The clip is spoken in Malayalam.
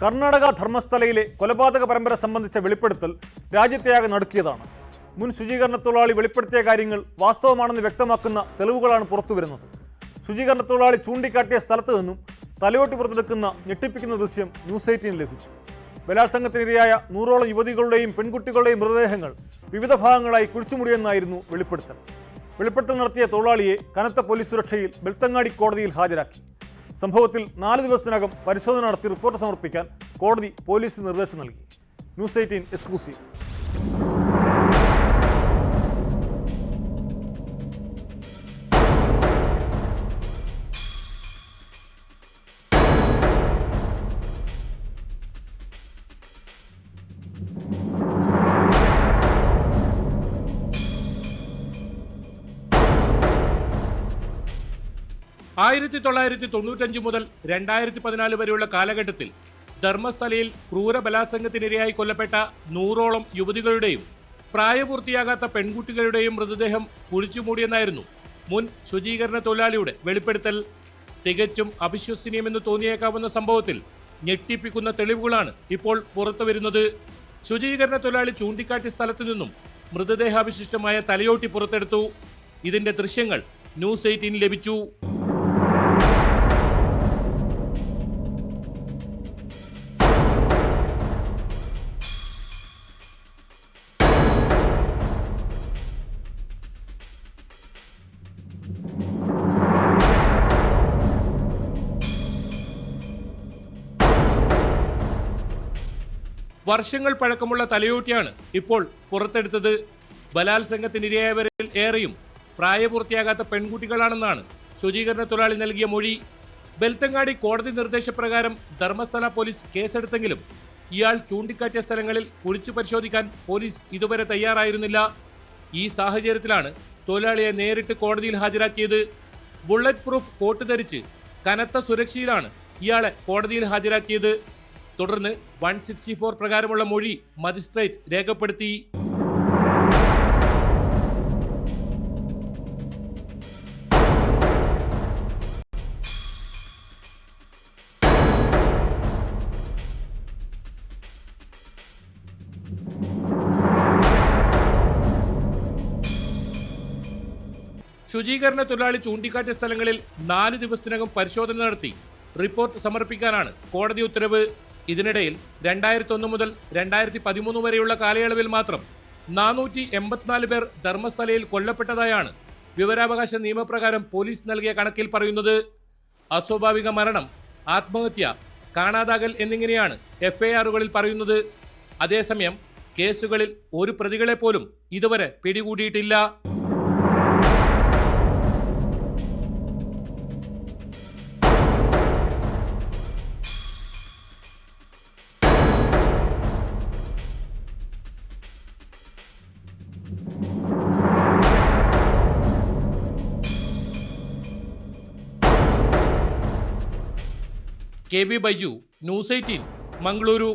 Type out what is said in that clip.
കർണാടക ധർമ്മസ്ഥലയിലെ കൊലപാതക പരമ്പര സംബന്ധിച്ച വെളിപ്പെടുത്തൽ രാജ്യത്തെയാകെ നടുക്കിയതാണ്. മുൻ ശുചീകരണ തൊഴിലാളി വെളിപ്പെടുത്തിയ കാര്യങ്ങൾ വാസ്തവമാണെന്ന് വ്യക്തമാക്കുന്ന തെളിവുകളാണ് പുറത്തുവരുന്നത്. ശുചീകരണ തൊഴിലാളി ചൂണ്ടിക്കാട്ടിയ സ്ഥലത്ത് നിന്നും തലയോട്ടി പുറത്തെടുക്കുന്ന ഞെട്ടിപ്പിക്കുന്ന ദൃശ്യം ന്യൂസ് 18 ലഭിച്ചു. ബലാത്സംഗത്തിനിരയായ 100ഓളം യുവതികളുടെയും പെൺകുട്ടികളുടെയും മൃതദേഹങ്ങൾ വിവിധ ഭാഗങ്ങളായി കുഴിച്ചുമുടിയെന്നായിരുന്നു വെളിപ്പെടുത്തൽ. വെളിപ്പെടുത്തൽ നടത്തിയ തൊഴിലാളിയെ കനത്ത പോലീസ് സുരക്ഷയിൽ ബെൽത്തങ്ങാടി കോടതിയിൽ ഹാജരാക്കി. സംഭവത്തിൽ 4 ദിവസത്തിനകം പരിശോധന നടത്തി റിപ്പോർട്ട് സമർപ്പിക്കാൻ കോടതി പോലീസിന് നിർദ്ദേശം നൽകി. News 18 exclusive. ആയിരത്തി 1995 മുതൽ 2014 വരെയുള്ള കാലഘട്ടത്തിൽ ധർമ്മസ്ഥലയിൽ ക്രൂര ബലാത്സംഗത്തിനിരയായി കൊല്ലപ്പെട്ട 100ഓളം യുവതികളുടെയും പ്രായപൂർത്തിയാകാത്ത പെൺകുട്ടികളുടെയും മൃതദേഹം കുഴിച്ചുമൂടിയെന്നായിരുന്നു മുൻ ശുചീകരണ തൊഴിലാളിയുടെ വെളിപ്പെടുത്തൽ. തികച്ചും അവിശ്വസനീയമെന്ന് തോന്നിയേക്കാവുന്ന സംഭവത്തിൽ ഞെട്ടിപ്പിക്കുന്ന തെളിവുകളാണ് ഇപ്പോൾ പുറത്തുവരുന്നത്. ശുചീകരണ തൊഴിലാളി ചൂണ്ടിക്കാട്ടിയ സ്ഥലത്തു നിന്നും മൃതദേഹാവശിഷ്ടമായ തലയോട്ടി പുറത്തെടുത്തു. ഇതിന്റെ ദൃശ്യങ്ങൾ ന്യൂസ് 18 ലഭിച്ചു. വർഷങ്ങൾ പഴക്കമുള്ള തലയോട്ടിയാണ് ഇപ്പോൾ പുറത്തെടുത്തത്. ബലാത്സംഗത്തിനിരയായവരിൽ ഏറെയും പ്രായപൂർത്തിയാകാത്ത പെൺകുട്ടികളാണെന്നാണ് ശുചീകരണ തൊഴിലാളി നൽകിയ മൊഴി. ബെൽത്തങ്ങാടി കോടതി നിർദ്ദേശപ്രകാരം ധർമ്മസ്ഥല പോലീസ് കേസെടുത്തെങ്കിലും ഇയാൾ ചൂണ്ടിക്കാട്ടിയ സ്ഥലങ്ങളിൽ കുഴിച്ചു പരിശോധിക്കാൻ പോലീസ് ഇതുവരെ തയ്യാറായിരുന്നില്ല. ഈ സാഹചര്യത്തിലാണ് തൊഴിലാളിയെ നേരിട്ട് കോടതിയിൽ ഹാജരാക്കിയത്. ബുള്ളറ്റ് പ്രൂഫ് കോട്ട് ധരിച്ച് കനത്ത സുരക്ഷയിലാണ് ഇയാളെ കോടതിയിൽ ഹാജരാക്കിയത്. തുടർന്ന് 164 പ്രകാരമുള്ള മൊഴി മജിസ്ട്രേറ്റ് രേഖപ്പെടുത്തി. ശുചീകരണ തൊഴിലാളി ചൂണ്ടിക്കാട്ടിയ സ്ഥലങ്ങളിൽ 4 ദിവസത്തിനകം പരിശോധന നടത്തി റിപ്പോർട്ട് സമർപ്പിക്കാനാണ് കോടതി ഉത്തരവ്. ഇതിനിടയിൽ 2001 മുതൽ 2013 വരെയുള്ള കാലയളവിൽ മാത്രം 484 പേർ ധർമ്മസ്ഥലയിൽ കൊല്ലപ്പെട്ടതായാണ് വിവരാവകാശ നിയമപ്രകാരം പോലീസ് നൽകിയ കണക്കിൽ പറയുന്നത്. അസ്വാഭാവിക മരണം, ആത്മഹത്യ, കാണാതാകൽ എന്നിങ്ങനെയാണ് FIR-കളിൽ പറയുന്നത്. അതേസമയം കേസുകളിൽ ഒരു പ്രതികളെ പോലും ഇതുവരെ പിടികൂടിയിട്ടില്ല. KV Baiju, news 18, Mangaluru.